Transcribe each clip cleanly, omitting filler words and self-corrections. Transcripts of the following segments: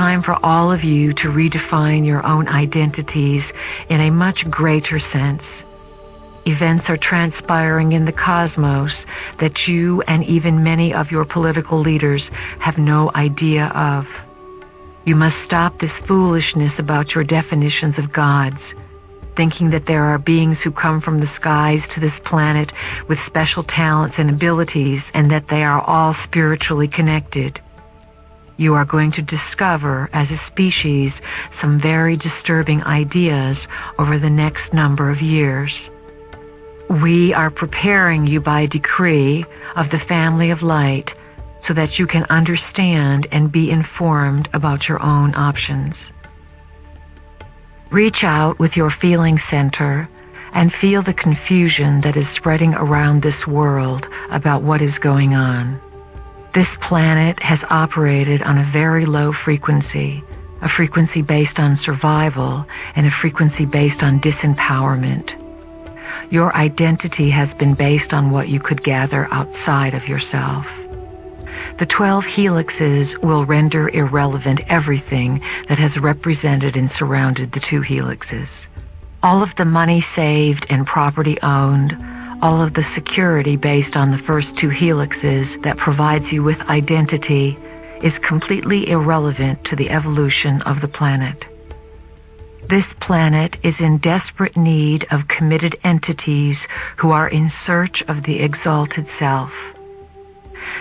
time for all of you to redefine your own identities in a much greater sense. Events are transpiring in the cosmos that you and even many of your political leaders have no idea of. You must stop this foolishness about your definitions of gods, thinking that there are beings who come from the skies to this planet with special talents and abilities, and that they are all spiritually connected. You are going to discover, as a species, some very disturbing ideas over the next number of years. We are preparing you by decree of the family of light so that you can understand and be informed about your own options. Reach out with your feeling center and feel the confusion that is spreading around this world about what is going on. This planet has operated on a very low frequency, a frequency based on survival and a frequency based on disempowerment. Your identity has been based on what you could gather outside of yourself. The 12 helixes will render irrelevant everything that has represented and surrounded the 2 helixes. All of the money saved and property owned, all of the security based on the first 2 helixes that provides you with identity is completely irrelevant to the evolution of the planet. This planet is in desperate need of committed entities who are in search of the exalted self.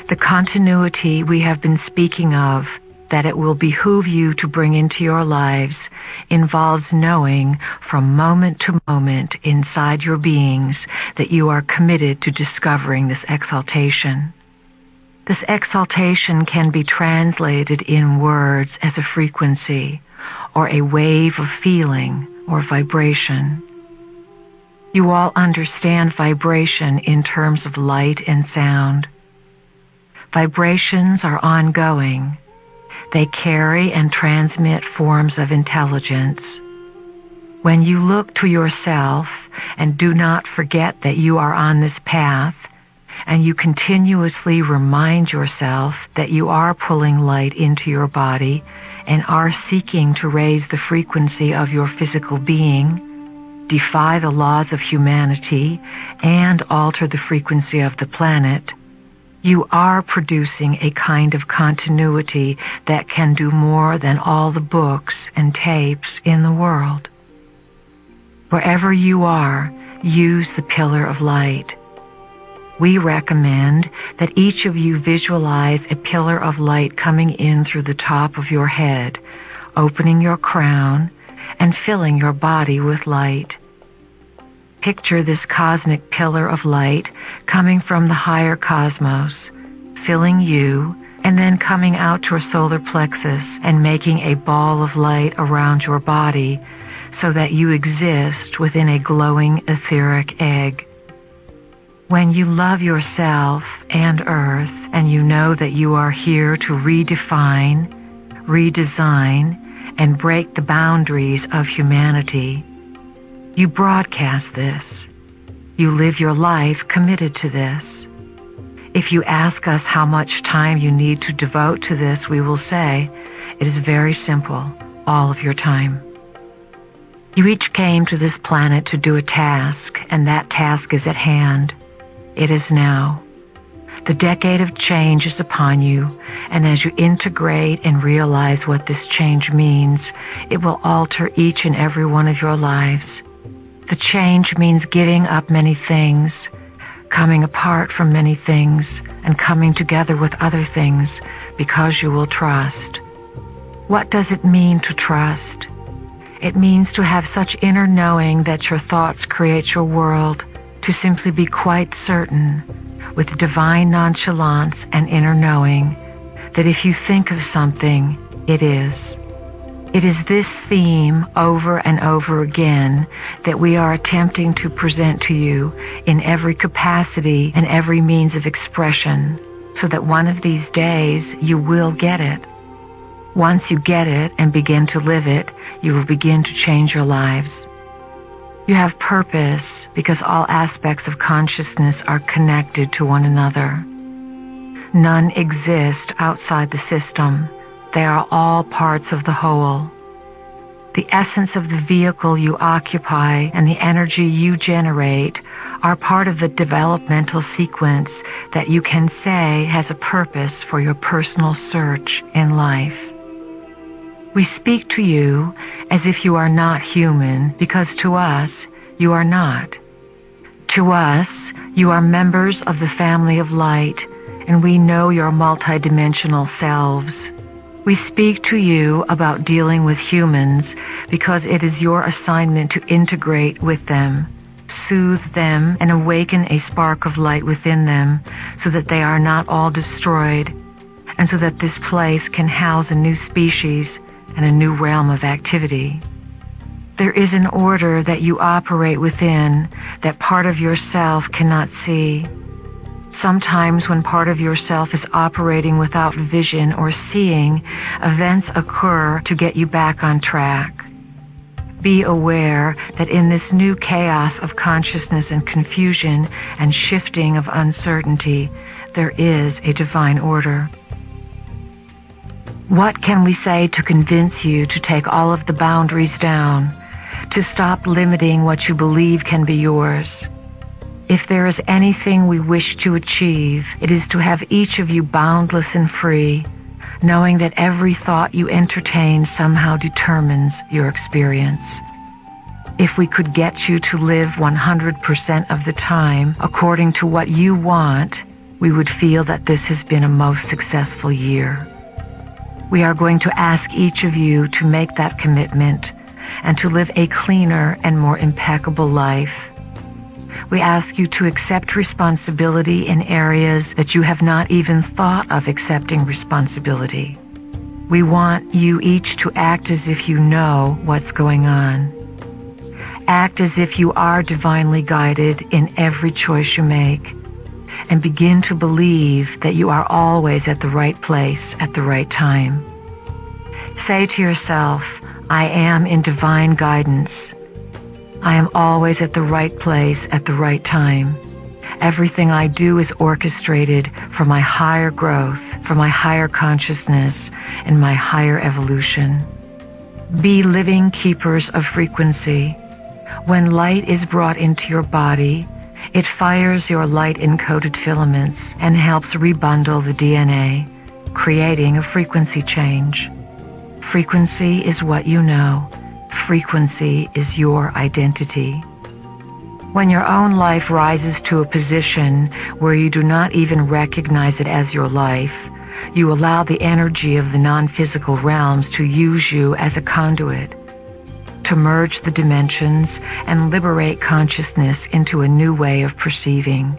The continuity we have been speaking of, that it will behoove you to bring into your lives, involves knowing from moment to moment inside your beings that you are committed to discovering this exaltation. This exaltation can be translated in words as a frequency, or a wave of feeling or vibration. You all understand vibration in terms of light and sound. Vibrations are ongoing. They carry and transmit forms of intelligence. When you look to yourself and do not forget that you are on this path, and you continuously remind yourself that you are pulling light into your body and are seeking to raise the frequency of your physical being, defy the laws of humanity, and alter the frequency of the planet, you are producing a kind of continuity that can do more than all the books and tapes in the world. Wherever you are, use the pillar of light. We recommend that each of you visualize a pillar of light coming in through the top of your head, opening your crown, and filling your body with light. Picture this cosmic pillar of light coming from the higher cosmos, filling you, and then coming out to your solar plexus and making a ball of light around your body so that you exist within a glowing etheric egg. When you love yourself and Earth, and you know that you are here to redefine, redesign, and break the boundaries of humanity, you broadcast this. You live your life committed to this. If you ask us how much time you need to devote to this, we will say, it is very simple, all of your time. You each came to this planet to do a task, and that task is at hand. It is now. The decade of change is upon you, and as you integrate and realize what this change means, it will alter each and every one of your lives. The change means giving up many things, coming apart from many things, and coming together with other things because you will trust. What does it mean to trust? It means to have such inner knowing that your thoughts create your world, to simply be quite certain, with divine nonchalance and inner knowing, that if you think of something, it is. It is this theme over and over again that we are attempting to present to you in every capacity and every means of expression, so that one of these days you will get it. Once you get it and begin to live it, you will begin to change your lives. You have purpose because all aspects of consciousness are connected to one another. None exist outside the system. They are all parts of the whole. The essence of the vehicle you occupy and the energy you generate are part of the developmental sequence that you can say has a purpose for your personal search in life. We speak to you as if you are not human, because to us, you are not. To us, you are members of the family of light, and we know your multidimensional selves. We speak to you about dealing with humans because it is your assignment to integrate with them, soothe them, and awaken a spark of light within them so that they are not all destroyed, and so that this place can house a new species and a new realm of activity. There is an order that you operate within that part of yourself cannot see. Sometimes when part of yourself is operating without vision or seeing, events occur to get you back on track. Be aware that in this new chaos of consciousness and confusion and shifting of uncertainty, there is a divine order. What can we say to convince you to take all of the boundaries down, to stop limiting what you believe can be yours? If there is anything we wish to achieve, it is to have each of you boundless and free, knowing that every thought you entertain somehow determines your experience. If we could get you to live 100% of the time according to what you want, we would feel that this has been a most successful year. We are going to ask each of you to make that commitment and to live a cleaner and more impeccable life. We ask you to accept responsibility in areas that you have not even thought of accepting responsibility. We want you each to act as if you know what's going on. Act as if you are divinely guided in every choice you make, and begin to believe that you are always at the right place at the right time. Say to yourself, I am in divine guidance. I am always at the right place at the right time. Everything I do is orchestrated for my higher growth, for my higher consciousness, and my higher evolution. Be living keepers of frequency. When light is brought into your body, it fires your light-encoded filaments and helps rebundle the DNA, creating a frequency change. Frequency is what you know. Frequency is your identity. When your own life rises to a position where you do not even recognize it as your life, you allow the energy of the non-physical realms to use you as a conduit, to merge the dimensions and liberate consciousness into a new way of perceiving.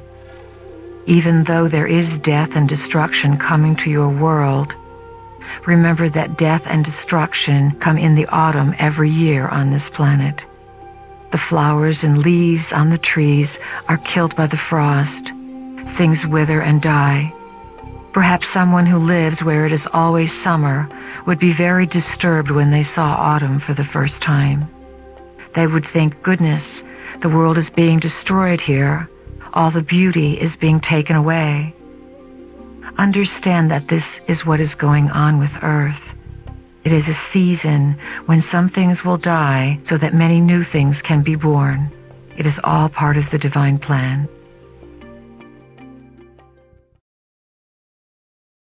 Even though there is death and destruction coming to your world, remember that death and destruction come in the autumn every year on this planet. The flowers and leaves on the trees are killed by the frost. Things wither and die. Perhaps someone who lives where it is always summer would be very disturbed when they saw autumn for the first time. They would think, goodness, the world is being destroyed here. All the beauty is being taken away. Understand that this is what is going on with Earth. It is a season when some things will die so that many new things can be born. It is all part of the divine plan.